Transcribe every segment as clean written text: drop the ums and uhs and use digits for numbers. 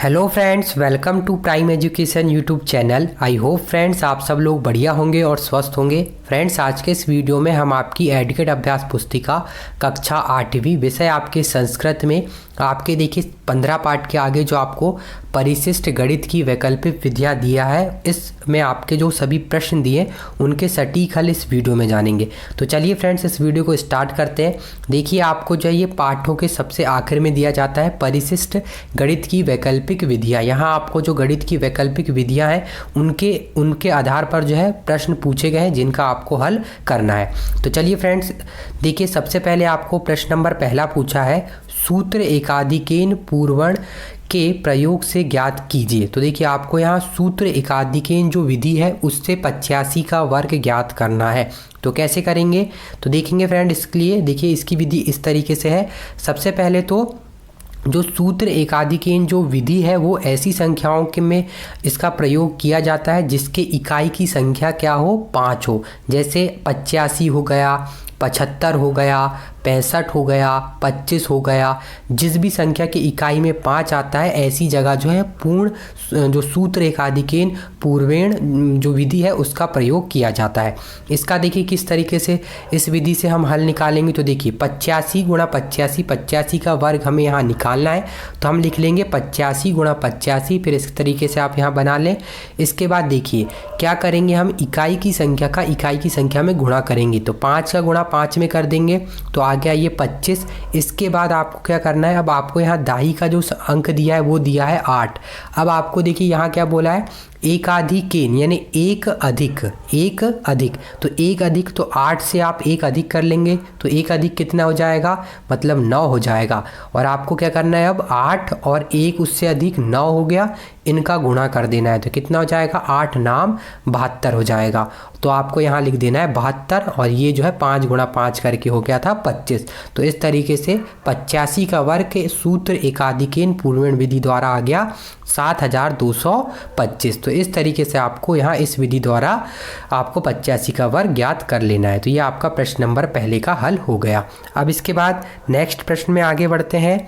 Hello friends, welcome to Prime Education YouTube channel. I hope friends आप सब लोग बढ़िया होंगे और स्वस्थ होंगे। फ्रेंड्स, आज के इस वीडियो में हम आपकी एडुकेट अभ्यास पुस्तिका कक्षा 8वीं विषय आपके संस्कृत में आपके देखिए 15 पार्ट के आगे जो आपको परिशिष्ट गणित की वैकल्पिक विधियाँ दिया है, इसमें आपके जो सभी प्रश्न दिए उनके सटीक हल इस वीडियो में जानेंगे। तो चलिए फ्रेंड्स, इस वीडियो को स्टार्ट करते हैं। देखिए, आपको जो है ये पाठों के सबसे आखिर में दिया जाता है परिशिष्ट गणित की वैकल्पिक विधियाँ। यहाँ आपको जो गणित की वैकल्पिक विधियाँ हैं उनके आधार पर जो है प्रश्न पूछे गए हैं जिनका आपको हल करना है। तो चलिए फ्रेंड्स, देखिए सबसे पहले आपको प्रश्न नंबर पहला पूछा है, सूत्र एकाधिकेन पूर्वण के प्रयोग से ज्ञात कीजिए। तो देखिए आपको यहाँ सूत्र एकाधिकेन जो विधि है उससे 85 का वर्ग ज्ञात करना है। तो कैसे करेंगे तो देखेंगे फ्रेंड। इसके लिए देखिए इसकी विधि इस तरीके से है। सबसे पहले तो जो सूत्र एकाधिकेन जो विधि है वो ऐसी संख्याओं के में इसका प्रयोग किया जाता है जिसके इकाई की संख्या क्या हो, 5 हो। जैसे 85 हो गया, 75 हो गया, 65 हो गया, 25 हो गया। जिस भी संख्या की इकाई में 5 आता है ऐसी जगह जो है पूर्ण जो सूत्र एकाधिकेन पूर्वेण जो विधि है उसका प्रयोग किया जाता है। इसका देखिए किस तरीके से इस विधि से हम हल निकालेंगे। तो देखिए 85 गुणा 85, 85 का वर्ग हमें यहाँ निकालना है। तो हम लिख लेंगे 85 गुणा 85। फिर इस तरीके से आप यहाँ बना लें। इसके बाद देखिए क्या करेंगे, हम इकाई की संख्या का इकाई की संख्या में गुणा करेंगे। तो 5 का गुणा 5 में कर देंगे तो आ गया ये 25। इसके बाद आपको क्या करना है, अब आपको यहाँ दाही का जो अंक दिया है वो दिया है 8। अब आपको देखिए यहाँ क्या बोला है, एकाधिकेन यानी एक अधिक। तो एक अधिक तो 8 से आप एक अधिक कर लेंगे तो एक अधिक कितना हो जाएगा, मतलब 9 हो जाएगा। और आपको क्या करना है, अब 8 और 1 उससे अधिक 9 हो गया, इनका गुणा कर देना है। तो कितना हो जाएगा, 8 नाम 72 हो जाएगा। तो आपको यहाँ लिख देना है 72 और ये जो है 5 गुणा 5 करके हो गया था 25। तो इस तरीके से 85 का वर्ग के सूत्र एकाधिकेन पूर्वेण विधि द्वारा आ गया 7225। तो इस तरीके से आपको यहाँ इस विधि द्वारा आपको 85 का वर्ग ज्ञात कर लेना है। तो ये आपका प्रश्न नंबर पहले का हल हो गया। अब इसके बाद नेक्स्ट प्रश्न में आगे बढ़ते हैं।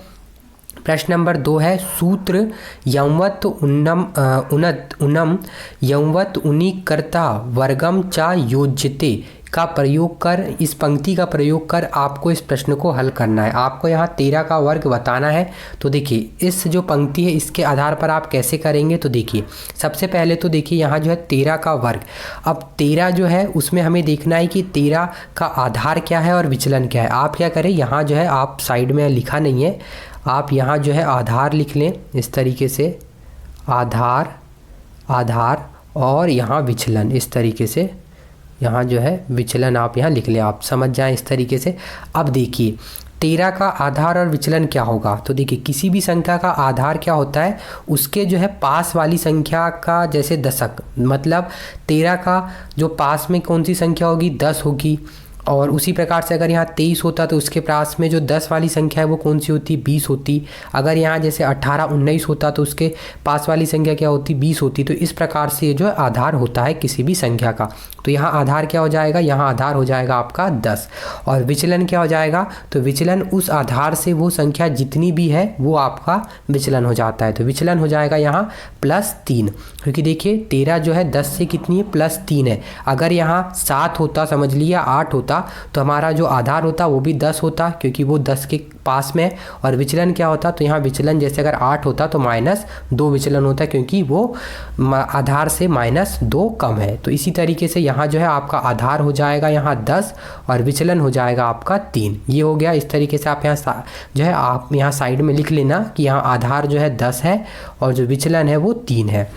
प्रश्न नंबर 2 है, सूत्र यंवत उनम यंवत उनी कर्ता वर्गम चा योज्यते का प्रयोग कर, इस पंक्ति का प्रयोग कर आपको इस प्रश्न को हल करना है। आपको यहाँ 13 का वर्ग बताना है। तो देखिए इस जो पंक्ति है इसके आधार पर आप कैसे करेंगे। तो देखिए सबसे पहले तो देखिए यहाँ जो है 13 का वर्ग। अब 13 जो है उसमें हमें देखना है कि 13 का आधार क्या है और विचलन क्या है। आप क्या करें, यहाँ जो है आप साइड में लिखा नहीं है, आप यहाँ जो है आधार लिख लें इस तरीके से, आधार और यहाँ विचलन, इस तरीके से यहाँ जो है विचलन आप यहाँ लिख लें, आप समझ जाएं इस तरीके से। अब देखिए 13 का आधार और विचलन क्या होगा। तो देखिए किसी भी संख्या का आधार क्या होता है, उसके जो है पास वाली संख्या का जैसे दशक, मतलब 13 का जो पास में कौन सी संख्या होगी, 10 होगी। और उसी प्रकार से अगर यहाँ 23 होता तो उसके पास में जो 10 वाली संख्या है वो कौन सी होती, 20 होती। अगर यहाँ जैसे 18 19 होता तो उसके पास वाली संख्या क्या होती, 20 होती। तो इस प्रकार से जो है आधार होता है किसी भी संख्या का। तो यहाँ आधार क्या हो जाएगा, यहाँ आधार हो जाएगा आपका 10। और विचलन क्या हो जाएगा, तो विचलन उस आधार से वो संख्या जितनी भी है वो आपका विचलन हो जाता है। तो विचलन हो जाएगा यहाँ +3, क्योंकि देखिए 13 जो है 10 से कितनी है, +3 है। अगर यहाँ 7 होता समझ लिया, 8 होता तो हमारा जो आधार होता वो भी 10 होता, क्योंकि वो 10 के पास में है। और विचलन क्या होता, तो यहाँ विचलन जैसे अगर 8 होता तो -2 विचलन होता है, क्योंकि वो आधार से -2 कम है। तो इसी तरीके से यहाँ जो है आपका आधार हो जाएगा यहाँ 10 और विचलन हो जाएगा आपका 3। ये हो गया। इस तरीके से आप यहाँ जो है आप यहाँ साइड में लिख लेना कि यहाँ आधार जो है 10 है और जो विचलन है वो 3 है।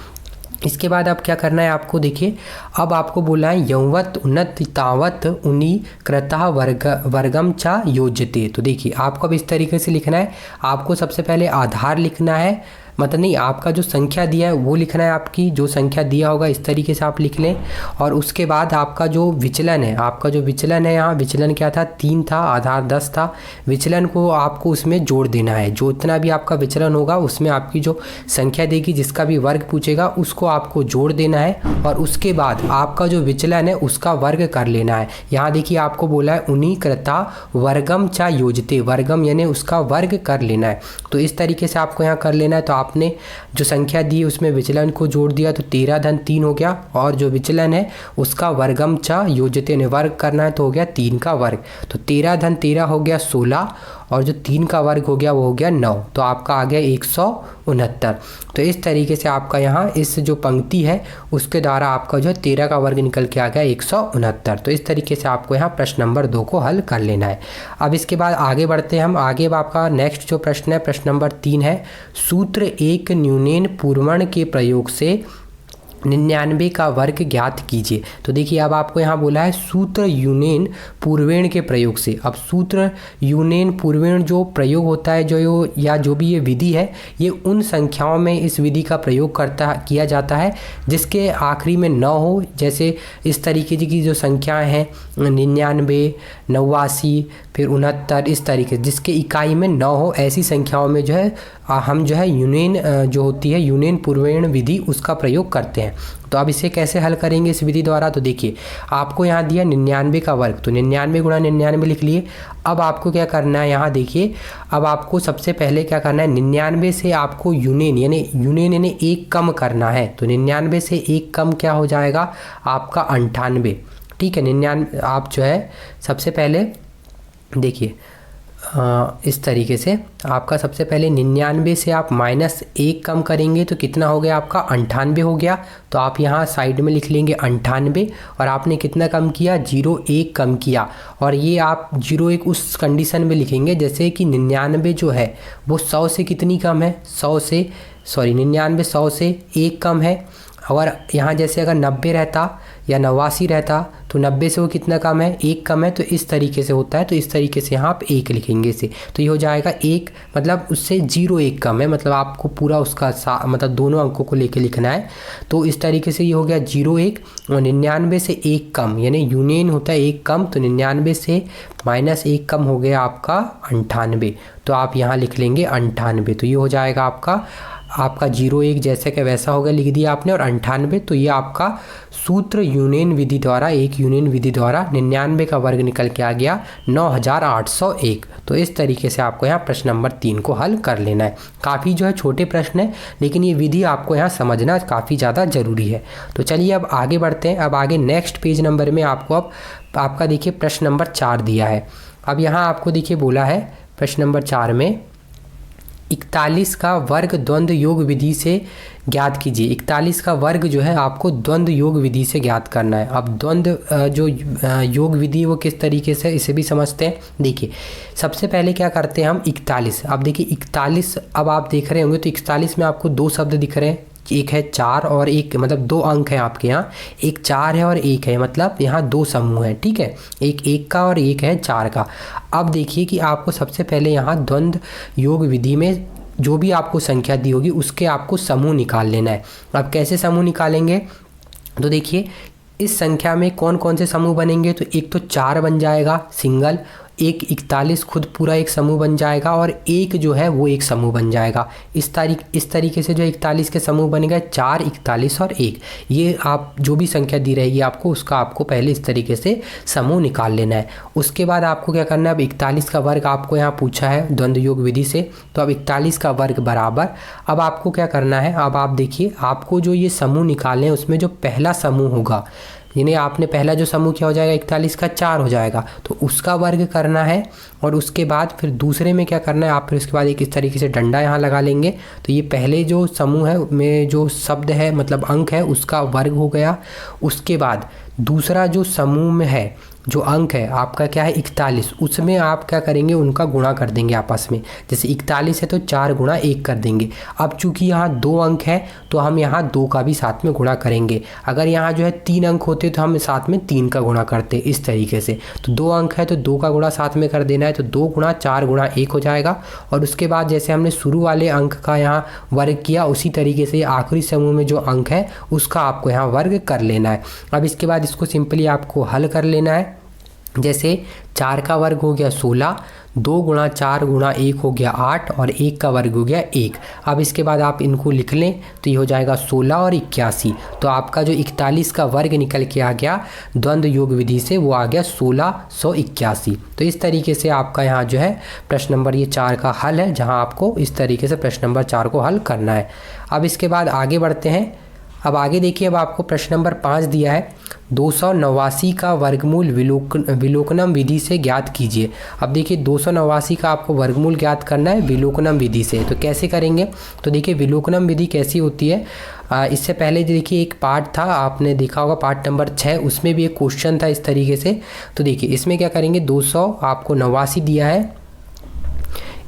इसके बाद अब क्या करना है आपको, देखिए अब आपको बोला है यंवत उन्नत तावत उनी कृता वर्गम चा योज्यते। तो देखिए आपको अब इस तरीके से लिखना है। आपको सबसे पहले आधार लिखना है, मतलब नहीं, आपका जो संख्या दिया है वो लिखना है। आपकी जो संख्या दिया होगा इस तरीके से आप लिख लें। और उसके बाद आपका जो विचलन है, आपका जो विचलन है यहाँ विचलन क्या था, 3 था, आधार 10 था। विचलन को आपको उसमें जोड़ देना है। जो इतना भी आपका विचलन होगा उसमें आपकी जो संख्या देगी, जिसका भी वर्ग पूछेगा उसको आपको जोड़ देना है। और उसके बाद आपका जो विचलन है उसका वर्ग कर लेना है। यहाँ देखिए आपको बोला है उन्हीं कृता वर्गम चा योजते, वर्गम यानी उसका वर्ग कर लेना है। तो इस तरीके से आपको यहाँ कर लेना है। तो आप आपने जो संख्या दी उसमें विचलन को जोड़ दिया तो 13 धन 3 हो गया, और जो विचलन है उसका वर्गम च योजते ने वर्ग करना है तो हो गया 3 का वर्ग। तो 13 धन 13 हो गया 16, और जो 3 का वर्ग हो गया वो हो गया 9, तो आपका आ गया 169। तो इस तरीके से आपका यहाँ इस जो पंक्ति है उसके द्वारा आपका जो है 13 का वर्ग निकल के आ गया 169। तो इस तरीके से आपको यहाँ प्रश्न नंबर 2 को हल कर लेना है। अब इसके बाद आगे बढ़ते हैं हम। आगे अब आपका नेक्स्ट जो प्रश्न है प्रश्न नंबर 3 है, सूत्र एक न्यूनेन पूर्वण के प्रयोग से 99 का वर्ग ज्ञात कीजिए। तो देखिए अब आपको यहाँ बोला है सूत्र यूनेन पूर्वेण के प्रयोग से। अब सूत्र यूनेन पूर्वेण जो प्रयोग होता है जो भी ये विधि है, ये उन संख्याओं में इस विधि का प्रयोग किया जाता है जिसके आखिरी में 9 हो। जैसे इस तरीके की जो संख्याएं हैं 99, 89, फिर 69, इस तरीके जिसके इकाई में 9 हो, ऐसी संख्याओं में जो है हम जो है यूनेन जो होती है यूनेन पूर्वेण विधि उसका प्रयोग करते हैं। तो अब इसे कैसे हल करेंगे इस विधि द्वारा, तो देखिए आपको यहाँ दिया 99 का वर्ग, तो 99 गुणा 99 लिख लिए। अब आपको क्या करना है, यहाँ देखिए अब आपको सबसे पहले क्या करना है, 99 से आपको यूनेन यानी एक कम करना है। तो 99 से एक कम क्या हो जाएगा आपका 98। ठीक है, 99 आप जो है सबसे पहले देखिए इस तरीके से आपका सबसे पहले 99 से आप -1 कम करेंगे तो कितना हो गया आपका 98 हो गया। तो आप यहाँ साइड में लिख लेंगे 98, और आपने कितना कम किया 01 कम किया। और ये आप 01 उस कंडीशन में लिखेंगे जैसे कि 99 जो है वो 100 से कितनी कम है, 99 100 से 1 कम है। और यहाँ जैसे अगर 90 रहता या 89 रहता तो 90 से वो कितना कम है 1 कम है, तो इस तरीके से होता है। तो इस तरीके से यहाँ आप 1 लिखेंगे इसे, तो ये हो जाएगा 1 मतलब उससे 01 कम है, मतलब आपको पूरा उसका मतलब दोनों अंकों को लेके लिखना है। तो इस तरीके से ये हो गया 01, और 99 से 1 कम यानी यूनियन होता है 1 कम, तो 99 से -1 कम हो गया आपका 98। तो आप यहाँ लिख लेंगे 98। तो ये हो जाएगा आपका 01 जैसे कि वैसा हो गया लिख दिया आपने, और 98। तो ये आपका सूत्र यूनियन विधि द्वारा 99 का वर्ग निकल के आ गया 9801। तो इस तरीके से आपको यहाँ प्रश्न नंबर 3 को हल कर लेना है। काफ़ी जो है छोटे प्रश्न है, लेकिन ये विधि आपको यहाँ समझना काफ़ी ज़्यादा ज़रूरी है। तो चलिए अब आगे बढ़ते हैं। अब आगे नेक्स्ट पेज नंबर में आपको अब आपका देखिए प्रश्न नंबर 4 दिया है। अब यहाँ आपको देखिए बोला है प्रश्न नंबर 4 में 41 का वर्ग द्वंद्व योग विधि से ज्ञात कीजिए। 41 का वर्ग जो है आपको द्वंद्व योग विधि से ज्ञात करना है। अब द्वंद्व जो योग विधि वो किस तरीके से, इसे भी समझते हैं। देखिए सबसे पहले क्या करते हैं हम 41। अब देखिए 41 अब आप देख रहे होंगे तो 41 में आपको 2 शब्द दिख रहे हैं, एक है 4 और एक, मतलब 2 अंक हैं आपके यहाँ, एक 4 है और 1 है, मतलब यहाँ 2 समूह हैं। ठीक है, एक 1 का और एक है 4 का। अब देखिए कि आपको सबसे पहले यहाँ द्वंद्व योग विधि में जो भी आपको संख्या दी होगी उसके आपको समूह निकाल लेना है। अब कैसे समूह निकालेंगे, तो देखिए इस संख्या में कौन कौन से समूह बनेंगे, तो एक तो 4 बन जाएगा सिंगल, एक 41 खुद पूरा एक समूह बन जाएगा, और एक जो है वो एक समूह बन जाएगा। इस तरीके से जो 41 के समूह बनेगा 4, 41 और 1। ये आप जो भी संख्या दी रहेगी आपको उसका आपको पहले इस तरीके से समूह निकाल लेना है। उसके बाद आपको क्या करना है, अब 41 का वर्ग आपको यहाँ पूछा है द्वंद्व योग विधि से, तो अब 41 का वर्ग बराबर, अब आपको क्या करना है, अब आप देखिए आपको जो ये समूह निकालने हैं उसमें जो पहला समूह होगा, यानी आपने पहला जो समूह क्या हो जाएगा 41 का 4 हो जाएगा, तो उसका वर्ग करना है। और उसके बाद फिर दूसरे में क्या करना है, आप फिर उसके बाद एक इस तरीके से डंडा यहाँ लगा लेंगे। तो ये पहले जो समूह है में जो शब्द है मतलब अंक है उसका वर्ग हो गया। उसके बाद दूसरा जो समूह में है जो अंक है आपका क्या है 41, उसमें आप क्या करेंगे उनका गुणा कर देंगे आपस में। जैसे 41 है तो 4 गुणा 1 कर देंगे। अब चूंकि यहाँ 2 अंक है तो हम यहाँ 2 का भी साथ में गुणा करेंगे। अगर यहाँ जो है 3 अंक होते तो हम साथ में 3 का गुणा करते इस तरीके से। तो 2 अंक है तो 2 का गुणा साथ में कर देना है, तो 2 गुणा 4 गुणा 1 हो जाएगा। और उसके बाद जैसे हमने शुरू वाले अंक का यहाँ वर्ग किया उसी तरीके से आखिरी समूह में जो अंक है उसका आपको यहाँ वर्ग कर लेना है। अब इसके बाद इसको सिंपली आपको हल कर लेना है। जैसे 4 का वर्ग हो गया 16, 2 गुणा 4 गुणा 1 हो गया 8 और 1 का वर्ग हो गया 1। अब इसके बाद आप इनको लिख लें तो ये हो जाएगा 16 और 81। तो आपका जो 41 का वर्ग निकल के आ गया द्वंद्व योग विधि से, वो आ गया 1681। तो इस तरीके से आपका यहाँ जो है प्रश्न नंबर ये 4 का हल है, जहाँ आपको इस तरीके से प्रश्न नंबर 4 को हल करना है। अब इसके बाद आगे बढ़ते हैं। अब आगे देखिए, अब आपको प्रश्न नंबर 5 दिया है, 289 का वर्गमूल विलोकनम विधि से ज्ञात कीजिए। अब देखिए 289 का आपको वर्गमूल ज्ञात करना है विलोकनम विधि से। तो कैसे करेंगे, तो देखिए विलोकनम विधि कैसी होती है, इससे पहले देखिए एक पार्ट था, आपने देखा होगा पार्ट नंबर 6, उसमें भी एक क्वेश्चन था इस तरीके से। तो देखिए इसमें क्या करेंगे, 289 दिया है,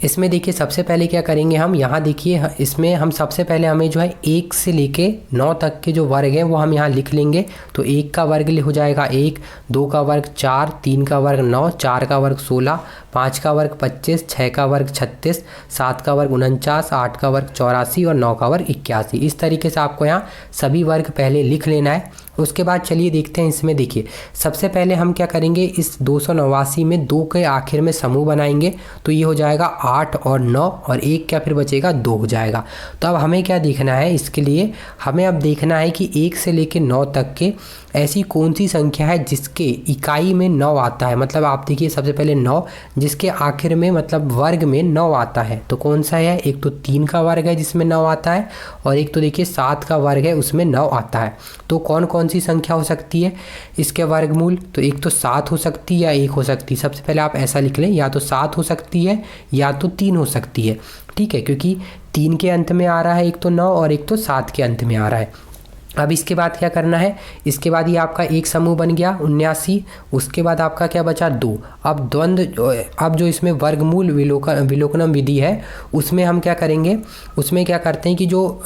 इसमें देखिए सबसे पहले क्या करेंगे हम, यहाँ देखिए इसमें हम सबसे पहले हमें जो है 1 से लेके 9 तक के जो वर्ग हैं वो हम यहाँ लिख लेंगे। तो 1 का वर्ग हो जाएगा 1, 2 का वर्ग 4, 3 का वर्ग 9, 4 का वर्ग 16, 5 का वर्ग 25, 6 का वर्ग 36, 7 का वर्ग 49, 8 का वर्ग 84 और 9 का वर्ग 81। इस तरीके से आपको यहाँ सभी वर्ग पहले लिख लेना है। उसके बाद चलिए देखते हैं इसमें। देखिए सबसे पहले हम क्या करेंगे, इस 289 में 2 के आखिर में समूह बनाएंगे। तो ये हो जाएगा 8 और 9 और 1 क्या फिर बचेगा 2 हो जाएगा। तो अब हमें क्या देखना है, इसके लिए हमें अब देखना है कि 1 से लेकर 9 तक के ऐसी कौन सी संख्या है जिसके इकाई में 9 आता है। मतलब आप देखिए सबसे पहले 9 जिसके आखिर में मतलब वर्ग में 9 आता है। तो कौन सा है, एक तो 3 का वर्ग है जिसमें 9 आता है, और एक तो देखिए 7 का वर्ग है उसमें 9 आता है। तो कौन कौन सी संख्या हो सकती है इसके वर्गमूल, तो एक तो 7 हो सकती है या 1 हो सकती है। सबसे पहले आप ऐसा लिख लें, या तो 7 हो सकती है या तो 3 हो सकती है, ठीक है, क्योंकि 3 के अंत में आ रहा है एक तो 9 और एक तो 7 के अंत में आ रहा है। अब इसके बाद क्या करना है, इसके बाद ये आपका एक समूह बन गया 79, उसके बाद आपका क्या बचा 2। अब जो इसमें वर्गमूल विलोकनम विधि है उसमें हम क्या करेंगे, उसमें क्या करते हैं कि जो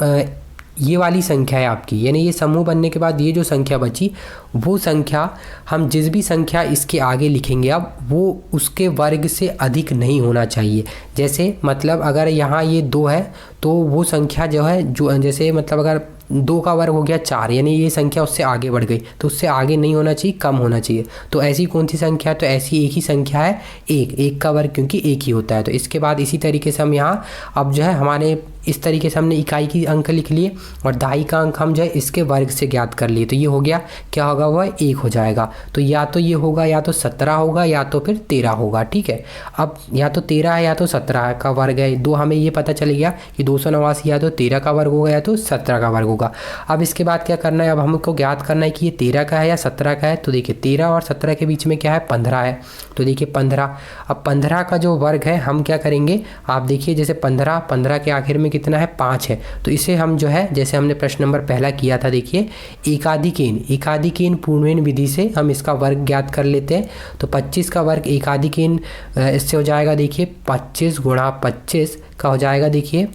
ये वाली संख्या है आपकी, यानी ये समूह बनने के बाद ये जो संख्या बची वो संख्या हम जिस भी संख्या इसके आगे लिखेंगे अब वो उसके वर्ग से अधिक नहीं होना चाहिए। जैसे मतलब अगर यहाँ ये 2 है तो वो संख्या जो है जो जैसे मतलब अगर 2 का वर्ग हो गया 4, यानी ये संख्या उससे आगे बढ़ गई, तो उससे आगे नहीं होना चाहिए, कम होना चाहिए। तो ऐसी कौन सी संख्या है, तो ऐसी एक ही संख्या है 1 का वर्ग, क्योंकि 1 ही होता है। तो इसके बाद इसी तरीके से हम यहाँ अब जो है हमारे इस तरीके से हमने इकाई की अंक लिख लिए और दहाई का अंक हम जो है इसके वर्ग से ज्ञात कर लिए। तो ये हो गया, क्या होगा वह 1 हो जाएगा। तो या तो ये होगा या तो 17 होगा या तो फिर 13 होगा, ठीक है। अब या तो 13 है या तो 17 का वर्ग है, दो हमें ये पता चल गया कि 289 या तो 13 का वर्ग होगा या तो 17 का वर्ग होगा। अब इसके बाद क्या करना है, अब हमको ज्ञात करना है कि ये 13 का है या 17 का है। तो देखिए 13 और 17 के बीच में क्या है 15 है, तो देखिए 15। अब 15 का जो वर्ग है हम क्या करेंगे, आप देखिए जैसे 15 के आखिर में कितना है 5 है, तो इसे हम जो है जैसे हमने प्रश्न नंबर पहला किया था, देखिए एकाधिकेन पूर्णवेन विधि से हम इसका वर्ग ज्ञात कर लेते हैं। तो 25 का वर्ग एकाधिकेन इससे हो जाएगा, देखिए 25 गुणा 25 का हो जाएगा, देखिए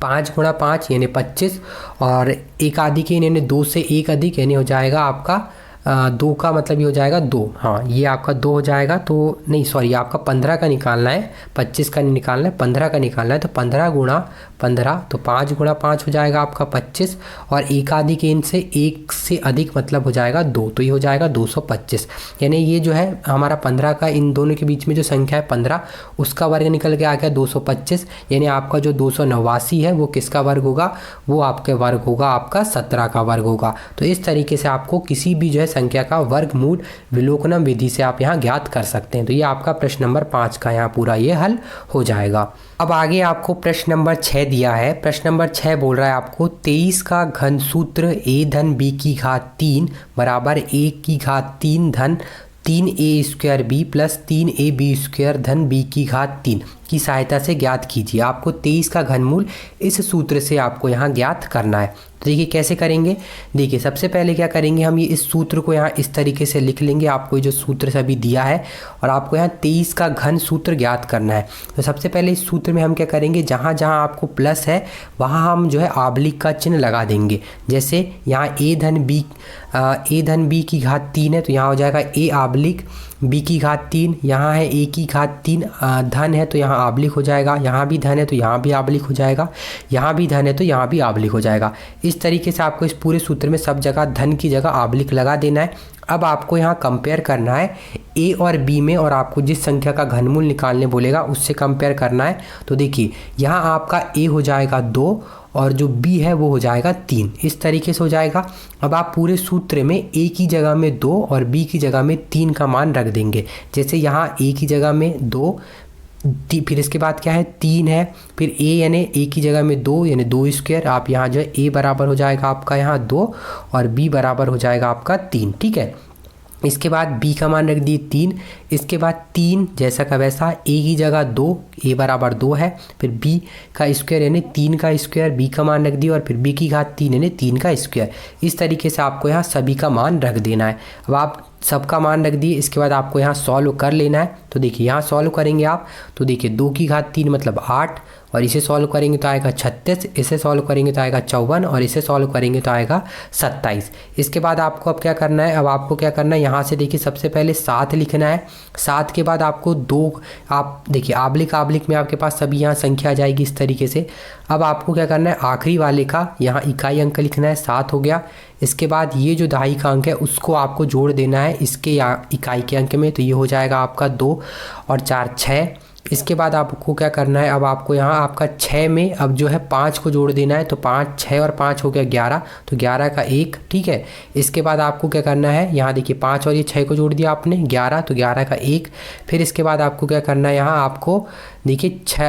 5 गुणा 5 यानी 25, और एकाधिकेन यानी 2 से 1 अधिक यानी हो जाएगा आपका 2 का मतलब ये हो जाएगा 2, हाँ ये आपका 2 हो जाएगा। तो नहीं सॉरी, आपका 15 का निकालना है, 25 का नहीं निकालना है, 15 का निकालना है। तो 15 गुणा 15, तो 5 गुणा 5 हो जाएगा आपका 25, और एकाधिकेन से 1 से अधिक मतलब हो जाएगा 2, तो ये हो जाएगा 225। यानी ये जो है हमारा 15 का इन दोनों के बीच में जो संख्या है 15, उसका वर्ग निकल के आ गया 225। यानी आपका जो 289 है वो किसका वर्ग होगा, वो आपके वर्ग होगा आपका 17 का वर्ग होगा। तो इस तरीके से आपको किसी भी जो है संख्या का वर्गमूल विलोकनम विधि से आप यहाँ ज्ञात कर सकते हैं। तो ये आपका प्रश्न नंबर 5 का यहाँ पूरा ये हल हो जाएगा। अब आगे आपको प्रश्न नंबर 6 दिया है। प्रश्न नंबर 6 बोल रहा है आपको 23 का घन सूत्र a धन b की घात 3 बराबर 1 की घात 3 धन 3a square b plus 3ab square धन b की घात 3 की सहायता से ज्ञात कीजिए। आपको 23 का घनमूल इस सूत्र से आपको यहाँ ज्ञात करना है। तो देखिए कैसे करेंगे, देखिए सबसे पहले क्या करेंगे हम, ये इस सूत्र को यहाँ इस तरीके से लिख लेंगे। आपको ये जो सूत्र सभी दिया है और आपको यहाँ 23 का घन सूत्र ज्ञात करना है। तो सबसे पहले इस सूत्र में हम क्या करेंगे, जहाँ जहाँ आपको प्लस है वहाँ हम जो है आबलिक का चिन्ह लगा देंगे। जैसे यहाँ a धन b की घात 3 है, तो यहाँ हो जाएगा a आबलिक b की घात 3। यहाँ है a की घात 3 धन है तो यहाँ आबलिक हो जाएगा, यहाँ भी धन है तो यहाँ भी आबलिक हो जाएगा, यहाँ भी धन है तो यहाँ भी आबलिक हो जाएगा। इस तरीके से आपको इस पूरे सूत्र में सब जगह धन की जगह आबलिक लगा देना है। अब आपको यहाँ कंपेयर करना है ए और बी में, और आपको जिस संख्या का घनमूल निकालने बोलेगा उससे कंपेयर करना है। तो देखिए यहाँ आपका ए हो जाएगा 2 और जो बी है वो हो जाएगा 3, इस तरीके से हो जाएगा। अब आप पूरे सूत्र में ए की जगह में 2 और बी की जगह में 3 का मान रख देंगे। जैसे यहाँ ए की जगह में 2, फिर इसके बाद क्या है 3 है, फिर ए यानी ए की जगह में 2 यानी 2 स्क्वायर। आप यहाँ जो है ए बराबर हो जाएगा आपका यहाँ 2 और बी बराबर हो जाएगा आपका 3, ठीक है। इसके बाद बी का मान रख दिए 3, इसके बाद 3 जैसा का वैसा, ए की जगह 2, ए बराबर 2 है, फिर बी का स्क्वायर यानी 3 का स्क्वायर, बी का मान रख दिया और फिर बी की घात 3 यानी 3 का स्क्वायर। इस तरीके से आपको यहाँ सभी का मान रख देना है। अब आप सबका मान रख दिए, इसके बाद आपको यहाँ सॉल्व कर लेना है। तो देखिए यहाँ सॉल्व करेंगे आप, तो देखिए 2 की घात 3 मतलब 8, और इसे सॉल्व करेंगे तो आएगा 36, इसे सॉल्व करेंगे तो आएगा 54 और इसे सॉल्व करेंगे तो आएगा 27। इसके बाद आपको अब क्या करना है, अब आपको क्या करना है, यहाँ से देखिए सबसे पहले 7 लिखना है। 7 के बाद आपको 2, आप देखिए आबलिक आबलिक में आपके पास सभी यहाँ संख्या आ जाएगी इस तरीके से। अब आपको क्या करना है, आखिरी वाले का यहाँ इकाई अंक लिखना है, 7 हो गया। इसके बाद ये जो दहाई का अंक है उसको आपको जोड़ देना है इसके इकाई के अंक में, तो ये हो जाएगा आपका 2 और 4 6। इसके बाद आपको क्या करना है, अब आपको यहाँ आपका 6 में अब जो है 5 को जोड़ देना है, तो 5 6 और 5 हो गया 11, तो 11 का 1, ठीक है। इसके बाद आपको क्या करना है, यहाँ देखिए 5 और ये 6 को जोड़ दिया आपने 11, तो 11 का 1। फिर इसके बाद आपको क्या करना है, यहाँ आपको देखिए 6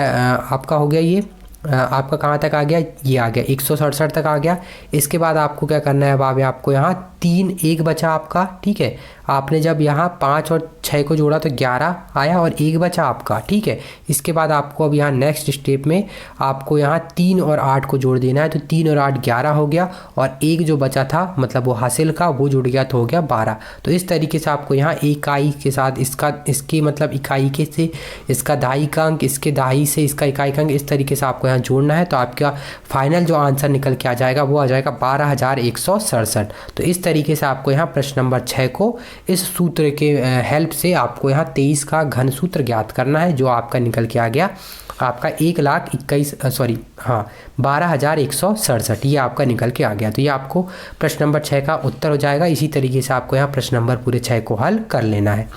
आपका हो गया, ये आपका कहाँ तक आ गया, ये आ गया 167 तक आ गया। इसके बाद आपको क्या करना है, अब आपको यहाँ 3 1 बचा आपका, ठीक है। आपने जब यहाँ 5 और 6 को जोड़ा तो 11 आया और 1 बचा आपका, ठीक है। इसके बाद आपको अब यहाँ नेक्स्ट स्टेप में आपको यहाँ 3 और 8 को जोड़ देना है, तो 3 और 8 11 हो गया, और 1 जो बचा था मतलब वो हासिल का वो जुड़ गया तो हो गया 12। तो इस तरीके से आपको यहाँ इकाई के साथ इसकी मतलब इकाई के से इसका दहाई का अंक, इसके दहाई से इसका इकाई का अंक, इस तरीके से आपको यहाँ जोड़ना है। तो आपका फाइनल जो आंसर निकल के आ जाएगा वो आ जाएगा 12,167। तो इस तरीके से आपको यहाँ प्रश्न नंबर 6 को इस सूत्र के हेल्प से आपको यहाँ 23 का घन सूत्र ज्ञात करना है, जो आपका निकल के आ गया आपका 12,167, ये आपका निकल के आ गया। तो ये आपको प्रश्न नंबर 6 का उत्तर हो जाएगा। इसी तरीके से आपको यहाँ प्रश्न नंबर पूरे 6 को हल कर लेना है।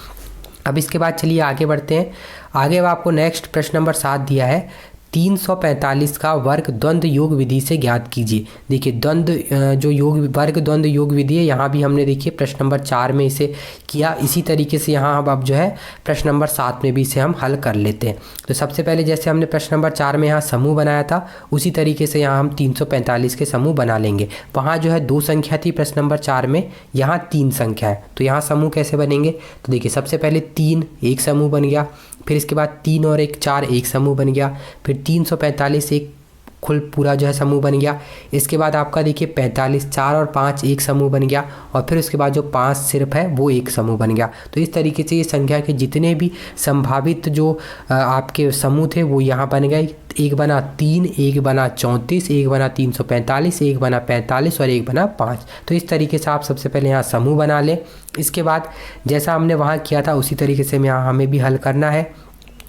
अब इसके बाद चलिए आगे बढ़ते हैं। आगे अब आपको नेक्स्ट प्रश्न नंबर 7 दिया है, 345 का वर्ग द्वंद्व योग विधि से ज्ञात कीजिए। देखिए द्वंद्व जो योग वर्ग द्वंद्व योग विधि है, यहाँ भी हमने देखिए प्रश्न नंबर 4 में इसे किया। इसी तरीके से यहाँ अब जो है प्रश्न नंबर 7 में भी इसे हम हल कर लेते हैं। तो सबसे पहले जैसे हमने प्रश्न नंबर 4 में यहाँ समूह बनाया था, उसी तरीके से यहाँ हम 345 के समूह बना लेंगे। वहाँ जो है 2 संख्या थी प्रश्न नंबर 4 में, यहाँ 3 संख्या है। तो यहाँ समूह कैसे बनेंगे, तो देखिए सबसे पहले 3 एक समूह बन गया, फिर इसके बाद 3 और 1 4 एक समूह बन गया, फिर 345 एक कुल पूरा जो है समूह बन गया। इसके बाद आपका देखिए 45 4 और 5 एक समूह बन गया, और फिर उसके बाद जो 5 सिर्फ है वो एक समूह बन गया। तो इस तरीके से ये संख्या के जितने भी संभावित जो आपके समूह थे वो यहाँ बन गए। एक बना 3, एक बना 34, एक बना 345, एक बना 45 और एक बना 5। तो इस तरीके से आप सबसे पहले यहाँ समूह बना लें। इसके बाद जैसा हमने वहाँ किया था उसी तरीके से यहाँ हमें भी हल करना है।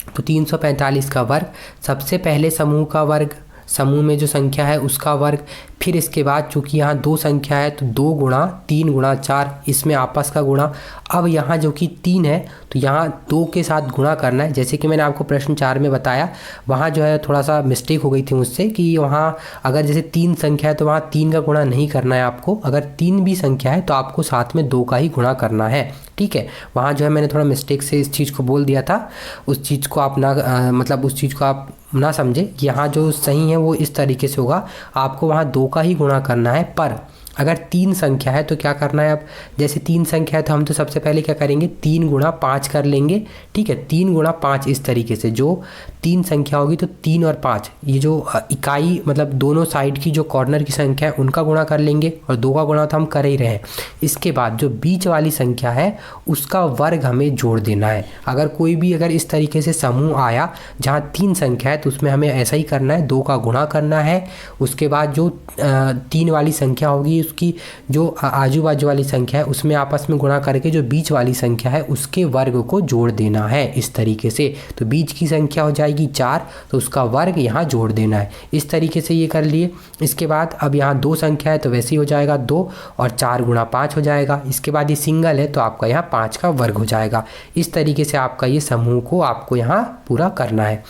तो 345 का वर्ग, सबसे पहले समूह का वर्ग, समूह में जो संख्या है उसका वर्ग, फिर इसके बाद चूँकि यहाँ 2 संख्या है तो 2 गुणा 3 गुणा 4, इसमें आपस का गुणा। अब यहाँ जो कि 3 है तो यहाँ 2 के साथ गुणा करना है। जैसे कि मैंने आपको प्रश्न 4 में बताया, वहाँ जो है थोड़ा सा मिस्टेक हो गई थी मुझसे कि वहाँ अगर जैसे 3 संख्या है तो वहाँ 3 का गुणा नहीं करना है आपको। अगर 3 भी संख्या है तो आपको साथ में 2 का ही गुणा करना है, ठीक है। वहाँ जो है मैंने थोड़ा मिस्टेक से इस चीज़ को बोल दिया था, उस चीज़ को आप ना मतलब उस चीज़ को आप ना समझे। यहाँ जो सही है वो इस तरीके से होगा, आपको वहाँ 2 का ही गुणा करना है। पर अगर 3 संख्या है तो क्या करना है, अब जैसे 3 संख्या है तो हम तो सबसे पहले क्या करेंगे 3 गुणा 5 कर लेंगे, ठीक है। 3 गुणा 5 इस तरीके से जो 3 संख्या होगी तो 3 और 5 ये जो इकाई मतलब दोनों साइड की जो कॉर्नर की संख्या है उनका गुणा कर लेंगे, और 2 का गुणा तो हम कर ही रहे हैं। इसके बाद जो बीच वाली संख्या है उसका वर्ग हमें जोड़ देना है। अगर कोई भी अगर इस तरीके से समूह आया जहाँ 3 संख्या है तो उसमें हमें ऐसा ही करना है, 2 का गुणा करना है। उसके बाद जो 3 वाली संख्या होगी उसकी जो आजू बाजू वाली संख्या है उसमें आपस में गुणा करके जो बीच वाली संख्या है उसके वर्ग को जोड़ देना है इस तरीके से। तो बीच की संख्या हो जाएगी 4, तो उसका वर्ग यहाँ जोड़ देना है। इस तरीके से ये कर लिए। इसके बाद अब यहाँ 2 संख्या है तो वैसे ही हो जाएगा 2 और 4 गुणा 5 हो जाएगा। इसके बाद ये सिंगल है तो आपका यहाँ 5 का वर्ग हो जाएगा। इस तरीके से आपका ये समूह को आपको यहाँ पूरा करना है।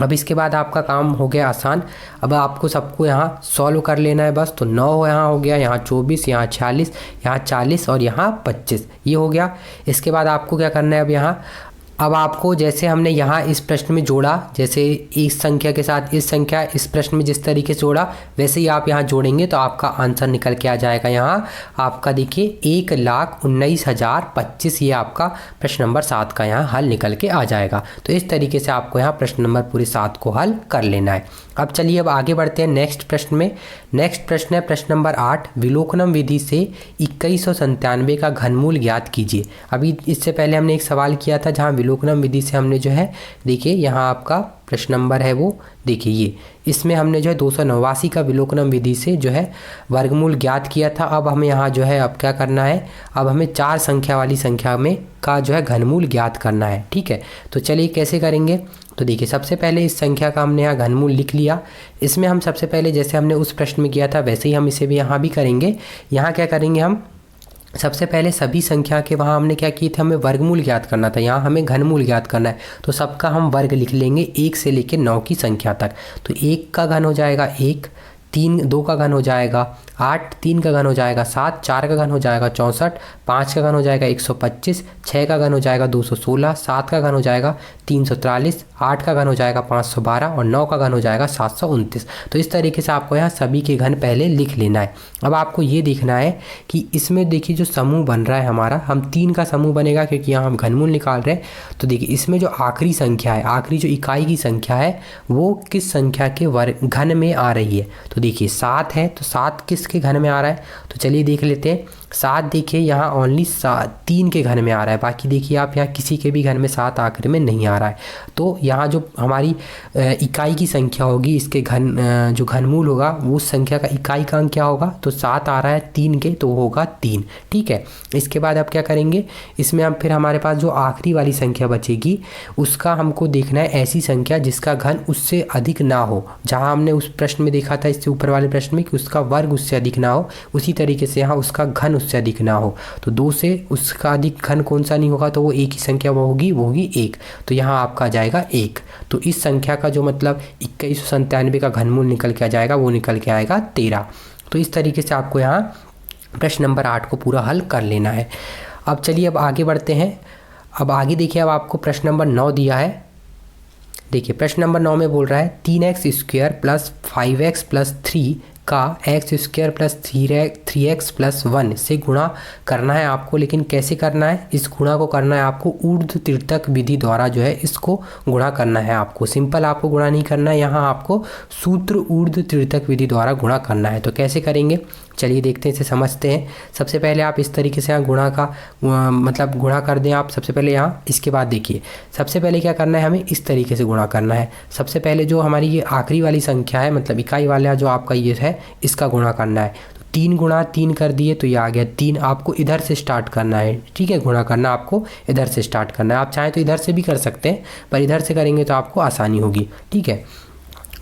अब इसके बाद आपका काम हो गया आसान। अब आपको सबको यहाँ सॉल्व कर लेना है बस। तो 9 यहाँ हो गया, यहाँ 24, यहाँ 46, यहाँ 40 और यहाँ 25, ये हो गया। इसके बाद आपको क्या करना है अब आपको जैसे हमने यहाँ इस प्रश्न में जोड़ा, जैसे इस संख्या के साथ इस संख्या इस प्रश्न में जिस तरीके से जोड़ा वैसे ही आप यहाँ जोड़ेंगे तो आपका आंसर निकल के आ जाएगा। यहाँ आपका देखिए 1,19,025, ये आपका प्रश्न नंबर 7 का यहाँ हल निकल के आ जाएगा। तो इस तरीके से आपको यहाँ प्रश्न नंबर पूरे 7 को हल कर लेना है। अब चलिए अब आगे बढ़ते हैं नेक्स्ट प्रश्न में। नेक्स्ट प्रश्न है प्रश्न नंबर 8, विलोकनम विधि से 2197 का घनमूल ज्ञात कीजिए। अभी इससे पहले हमने एक सवाल किया था जहाँ विलोकनम विधि से हमने जो है देखिए यहाँ आपका प्रश्न नंबर है वो देखिए ये, इसमें हमने जो है 289 का विलोकनम विधि से जो है वर्गमूल ज्ञात किया था। अब हमें यहाँ जो है अब क्या करना है, अब हमें 4 संख्या वाली संख्या में का जो है घनमूल ज्ञात करना है। ठीक है, तो चलिए कैसे करेंगे। तो देखिए सबसे पहले इस संख्या का हमने यहाँ घनमूल लिख लिया। इसमें हम सबसे पहले जैसे हमने उस प्रश्न में किया था वैसे ही हम इसे भी यहाँ भी करेंगे। यहाँ क्या करेंगे, हम सबसे पहले सभी संख्या के वहाँ हमने क्या किए थे, हमें वर्गमूल ज्ञात करना था, यहाँ हमें घनमूल ज्ञात करना है। तो सबका हम वर्ग लिख लेंगे 1 से लेकर 9 की संख्या तक। तो 1 का घन हो जाएगा 1, 3 2 का घन हो जाएगा 8, 3 का घन हो जाएगा 7, 4 का घन हो जाएगा 64, 5 का घन हो जाएगा 125, 6 का घन हो जाएगा 216, 7 का घन हो जाएगा 343, 8 का घन हो जाएगा 512 और 9 का घन हो जाएगा 729। तो इस तरीके से आपको यहाँ सभी के घन पहले लिख लेना है। अब आपको ये देखना है कि इसमें देखिए जो समूह बन रहा है हमारा, हम 3 का समूह बनेगा क्योंकि यहाँ हम घनमूल निकाल रहे हैं। तो देखिए इसमें जो आखिरी संख्या है, आखिरी जो इकाई की संख्या है वो किस संख्या के वर्ग घन में आ रही है। तो देखिए 7 है तो 7 किसके घन में आ रहा है, तो चलिए देख लेते हैं। 7 देखिए यहाँ ओनली 3 के घन में आ रहा है, बाकी देखिए आप यहाँ किसी के भी घन में 7 आखिर में नहीं आ रहा है। तो यहाँ जो हमारी इकाई की संख्या होगी, इसके घन जो घनमूल होगा वो उस संख्या का इकाई का अंक क्या होगा, तो 7 आ रहा है 3 के तो होगा 3। ठीक है, इसके बाद आप क्या करेंगे, इसमें हम फिर हमारे पास जो आखिरी वाली संख्या बचेगी उसका हमको देखना है ऐसी संख्या जिसका घन उससे अधिक ना हो। जहाँ हमने उस प्रश्न में देखा था इससे ऊपर वाले प्रश्न में कि उसका वर्ग उससे अधिक ना हो, उसी तरीके से यहाँ उसका घन उससे अधिक ना हो। तो 2 से उसका अधिक घन कौन सा नहीं होगा, तो वो एक ही संख्या वो होगी 1। तो यहाँ आपका आ जाएगा 1। तो इस संख्या का जो मतलब 2197 का घनमूल निकल के आ जाएगा वो निकल के आएगा 13। तो इस तरीके से आपको यहाँ प्रश्न नंबर 8 को पूरा हल कर लेना है। अब चलिए अब आगे बढ़ते हैं। अब आगे देखिए, अब आपको प्रश्न नंबर 9 दिया है। देखिए प्रश्न नंबर 9 में बोल रहा है 3x² प्लस 5x प्लस 3 का x² प्लस 3x प्लस 1 से गुणा करना है आपको। लेकिन कैसे करना है, इस गुणा को करना है आपको ऊर्ध्व तिर्यक विधि द्वारा जो है इसको गुणा करना है आपको। सिंपल आपको गुणा नहीं करना है, यहाँ आपको सूत्र ऊर्ध्व तिर्यक विधि द्वारा गुणा करना है। तो कैसे करेंगे चलिए देखते हैं, इसे समझते हैं। सबसे पहले आप इस तरीके से यहाँ गुणा का मतलब गुणा कर दें आप सबसे पहले यहाँ। इसके बाद देखिए सबसे पहले क्या करना है, हमें इस तरीके से गुणा करना है। सबसे पहले जो हमारी ये आखिरी वाली संख्या है मतलब इकाई वाला जो आपका ये है इसका गुणा करना है। तो 3 गुणा 3 कर दिए तो ये आ गया 3। आपको इधर से स्टार्ट करना है, ठीक है, गुणा करना आपको इधर से स्टार्ट करना है। आप चाहें तो इधर से भी कर सकते हैं पर इधर से करेंगे तो आपको आसानी होगी। ठीक है,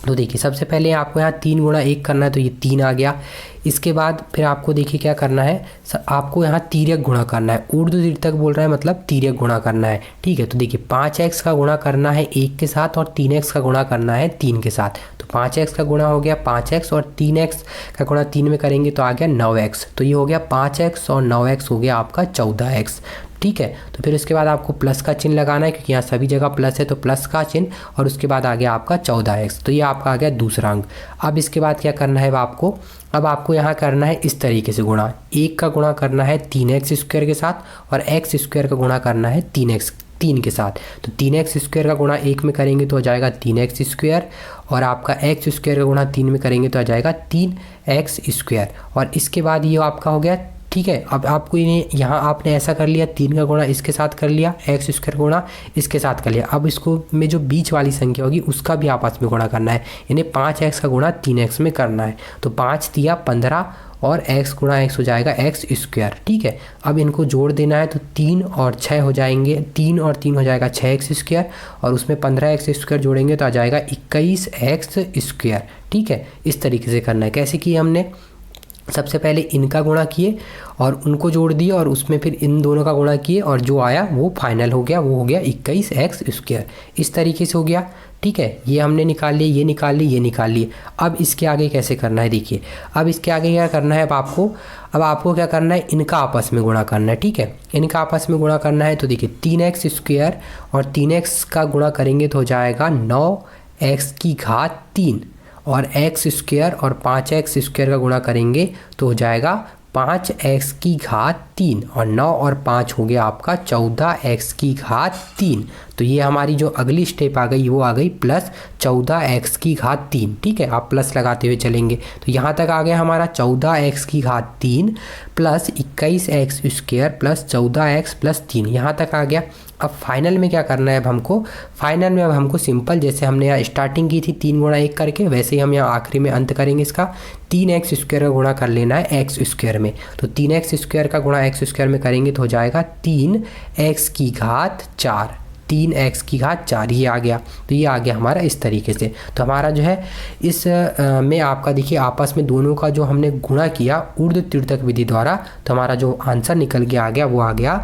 तो देखिए सबसे पहले आपको यहाँ 3 गुणा 1 करना है तो ये 3 आ गया। इसके बाद फिर आपको देखिए क्या करना है, आपको यहाँ तिर्यक गुणा करना है। ऊर्ध्व तिर्यक बोल रहा है मतलब तिर्यक गुणा करना है। ठीक है, तो देखिए 5x का गुणा करना है 1 के साथ और 3x का गुणा करना है 3 के साथ। तो 5x का गुणा हो गया 5x और 3x का गुणा 3 में करेंगे तो आ गया 9x। तो ये हो गया 5x और 9x हो गया आपका 14x। ठीक है, तो फिर उसके बाद आपको प्लस का चिन्ह लगाना है क्योंकि यहाँ सभी जगह प्लस है तो प्लस का चिन्ह और उसके बाद आ गया आपका 14x। तो ये आपका आ गया दूसरा अंक। अब इसके बाद क्या करना है आपको, अब आपको यहाँ करना है इस तरीके से गुणा। 1 का गुणा करना है 3x² के साथ और x² का गुणा करना है 3 के साथ। तो 3x² का गुणा 1 में करेंगे तो हो जाएगा 3x² और आपका x² का गुणा 3 में करेंगे तो आ जाएगा 3x²। और इसके बाद ये आपका हो गया। ठीक है, अब आपको इन्हें यहाँ आपने ऐसा कर लिया, 3 का गुणा इसके साथ कर लिया, x² गुणा इसके साथ कर लिया। अब इसको में जो बीच वाली संख्या होगी उसका भी आपस में गुणा करना है। इन्हें 5x का गुणा 3x में करना है। तो 5 दिया 15 और x गुणा x हो जाएगा एक्स स्क्वायर। ठीक है, अब इनको जोड़ देना है तो 3 और 6 हो जाएंगे, 3 और 3 हो जाएगा 6x स्क्वायर, और उसमें 15x स्क्वायर जोड़ेंगे तो आ जाएगा 21x स्क्वायर। ठीक है, इस तरीके से करना है। कैसे किए हमने, सबसे पहले इनका गुणा किए और उनको जोड़ दिए और उसमें फिर इन दोनों का गुणा किए और जो आया वो फाइनल हो गया, वो हो गया 21x स्क्वायर। इस तरीके से हो गया। ठीक है, ये हमने निकाल लिए, ये निकाल लिए, ये निकाल लिए। अब इसके आगे कैसे करना है देखिए, अब इसके आगे क्या करना है, अब आपको क्या करना है, इनका आपस में गुणा करना है। ठीक है, इनका आपस में गुणा करना है तो देखिए 3x स्क्वायर और 3x का गुणा करेंगे तो हो जाएगा 9x की घात 3, और x स्क्वायर और 5x स्क्वायर का गुणा करेंगे तो हो जाएगा 5x की घात 3, और 9 और 5 हो गया आपका 14x की घात 3। तो ये हमारी जो अगली स्टेप आ गई वो आ गई प्लस 14x की घात 3। ठीक है, आप प्लस लगाते हुए चलेंगे तो यहाँ तक आ गया हमारा 14x की घात 3 plus 21x square plus 14x plus 3, यहाँ तक आ गया। अब फाइनल में क्या करना है, अब हमको सिंपल, जैसे हमने यहाँ स्टार्टिंग की थी 3 गुणा 1 करके, वैसे ही हम यहाँ आखिरी में अंत करेंगे इसका। 3x स्क्वायर का गुणा कर लेना है x स्क्वायर में, तो 3x स्क्वायर का गुणा x स्क्वायर में करेंगे तो हो जाएगा 3x की घात 4, 3x की घात 4, ये आ गया। तो ये आ गया हमारा इस तरीके से। तो हमारा जो है इस में आपका देखिए आपस में दोनों का जो हमने गुणा किया ऊर्ध्व तिर्यक विधि द्वारा, तो हमारा जो आंसर निकल के आ गया वो आ गया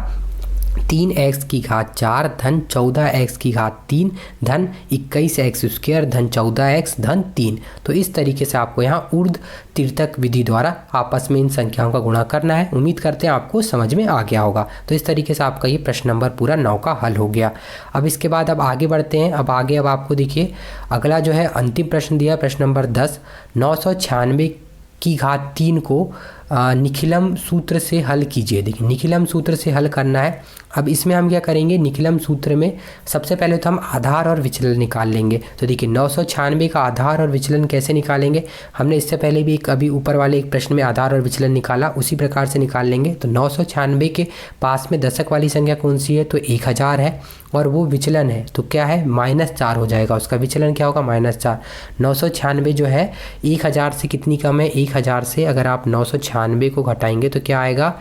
3x की घात 4 धन 14x की घात 3 धन 21x स्क्वायर धन 14x धन 3। तो इस तरीके से आपको यहाँ ऊर्ध्व तिर्यक विधि द्वारा आपस में इन संख्याओं का गुणा करना है। उम्मीद करते हैं आपको समझ में आ गया होगा। तो इस तरीके से आपका ये प्रश्न नंबर पूरा 9 का हल हो गया। अब इसके बाद अब आगे बढ़ते हैं। अब आपको देखिए अगला जो है अंतिम प्रश्न दिया, प्रश्न नंबर 10, 996 की घात 3 को निखिलम सूत्र से हल कीजिए। देखिए निखिलम सूत्र से हल करना है। अब इसमें हम क्या करेंगे, निखिलम सूत्र में सबसे पहले तो हम आधार और विचलन निकाल लेंगे। तो देखिए 996 का आधार और विचलन कैसे निकालेंगे, हमने इससे पहले भी अभी ऊपर वाले एक प्रश्न में आधार और विचलन निकाला, उसी प्रकार से निकाल लेंगे। तो 996 के पास में दशक वाली संख्या कौन सी है, तो 1000 है, और वो विचलन है तो क्या है -4 हो जाएगा, उसका विचलन क्या होगा -4। 996 जो है 1000 से कितनी कम है, 1000 से अगर आप 996 को घटाएंगे तो क्या आएगा,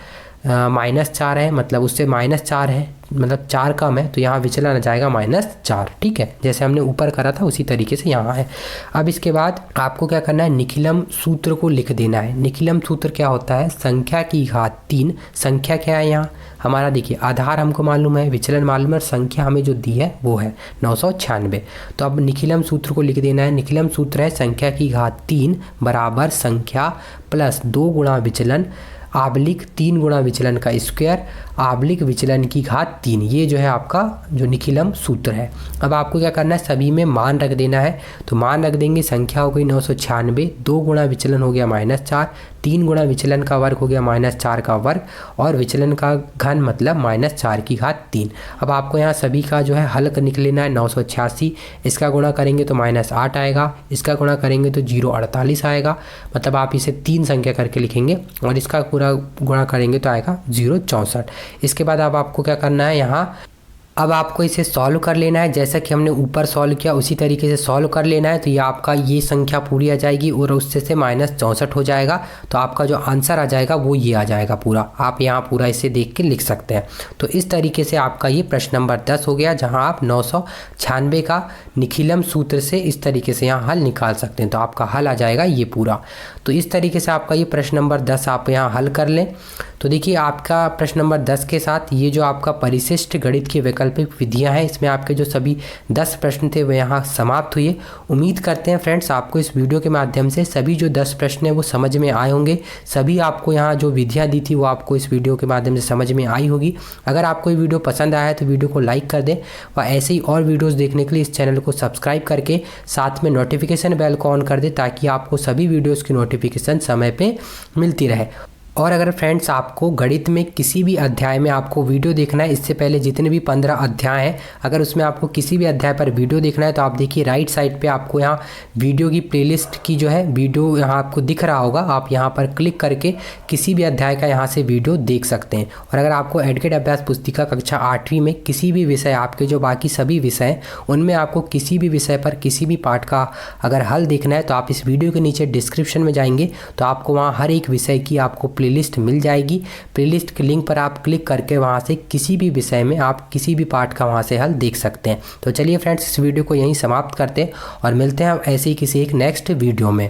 -4 है, मतलब उससे -4 है, मतलब 4 कम है, तो यहाँ विचलन आ जाएगा -4। ठीक है, जैसे हमने ऊपर करा था उसी तरीके से यहाँ है। अब इसके बाद आपको क्या करना है, निखिलम सूत्र को लिख देना है। निखिलम सूत्र क्या होता है, संख्या की घात 3, संख्या क्या है यहाँ हमारा, देखिए आधार हमको मालूम है, विचलन मालूम है, और संख्या हमें जो दी है वो है 996। तो अब निखिलम सूत्र को लिख देना है। निखिलम सूत्र है संख्या की घात 3 बराबर संख्या प्लस 2 गुणा विचलन आबलिक 3 गुणा विचलन का स्क्वायर आबलिक विचलन की घात 3। ये जो है आपका जो निखिलम सूत्र है। अब आपको क्या करना है, सभी में मान रख देना है। तो मान रख देंगे, संख्या हो गई 996, 2 गुणा विचलन हो गया -4, 3 गुणा विचलन का वर्ग हो गया -4 का वर्ग, और विचलन का घन मतलब -4 की घात 3। अब आपको यहाँ सभी का जो है हल निकल लेना है। 986 इसका गुणा करेंगे तो -8 आएगा, इसका गुणा करेंगे तो 048 आएगा, मतलब आप इसे 3 संख्या करके लिखेंगे, और इसका पूरा गुणा करेंगे तो आएगा 064। इसके बाद अब आपको क्या करना है, यहाँ अब आपको इसे सॉल्व कर लेना है। जैसा कि हमने ऊपर सॉल्व किया उसी तरीके से सॉल्व कर लेना है। तो ये आपका ये संख्या पूरी आ जाएगी और उससे से -64 हो जाएगा, तो आपका जो आंसर आ जाएगा वो ये आ जाएगा पूरा। आप यहाँ पूरा इसे देख के लिख सकते हैं। तो इस तरीके से आपका ये प्रश्न नंबर 10 हो गया, जहाँ आप 996 का निखिलम सूत्र से इस तरीके से यहाँ हल निकाल सकते हैं। तो आपका हल आ जाएगा ये पूरा। तो इस तरीके से आपका ये प्रश्न नंबर 10 आप यहाँ हल कर लें। तो देखिए आपका प्रश्न नंबर 10 के साथ ये जो आपका परिशिष्ट गणित की वैकल्पिक विधियां हैं, इसमें आपके जो सभी 10 प्रश्न थे वो यहाँ समाप्त हुए। उम्मीद करते हैं फ्रेंड्स आपको इस वीडियो के माध्यम से सभी जो 10 प्रश्न हैं वो समझ में आए होंगे। सभी आपको यहाँ जो विधियाँ दी थी वो आपको इस वीडियो के माध्यम से समझ में आई होगी। अगर आपको ये वीडियो पसंद आया है तो वीडियो को लाइक कर दें, व ऐसे ही और वीडियोज़ देखने के लिए इस चैनल को सब्सक्राइब करके साथ में नोटिफिकेशन बेल को ऑन कर दें, ताकि आपको सभी वीडियोज़ की नोटिफिकेशन समय पर मिलती रहे। और अगर फ्रेंड्स आपको गणित में किसी भी अध्याय में आपको वीडियो देखना है, इससे पहले जितने भी 15 अध्याय हैं, अगर उसमें आपको किसी भी अध्याय पर वीडियो देखना है तो आप देखिए राइट साइड पे आपको यहाँ वीडियो की प्लेलिस्ट की जो है वीडियो यहाँ आपको दिख रहा होगा। आप यहाँ पर क्लिक करके किसी भी अध्याय का यहाँ से वीडियो देख सकते हैं। और अगर आपको एडकेट अभ्यास पुस्तिका कक्षा 8वीं में किसी भी विषय, आपके जो बाकी सभी विषय हैं उनमें आपको किसी भी विषय पर किसी भी पाठ का अगर हल देखना है तो आप इस वीडियो के नीचे डिस्क्रिप्शन में जाएंगे तो आपको वहाँ हर एक विषय की आपको प्लेलिस्ट मिल जाएगी। प्लेलिस्ट के लिंक पर आप क्लिक करके वहाँ से किसी भी विषय में आप किसी भी पाठ का वहाँ से हल देख सकते हैं। तो चलिए फ्रेंड्स, इस वीडियो को यहीं समाप्त करते हैं और मिलते हैं ऐसे ही किसी एक नेक्स्ट वीडियो में।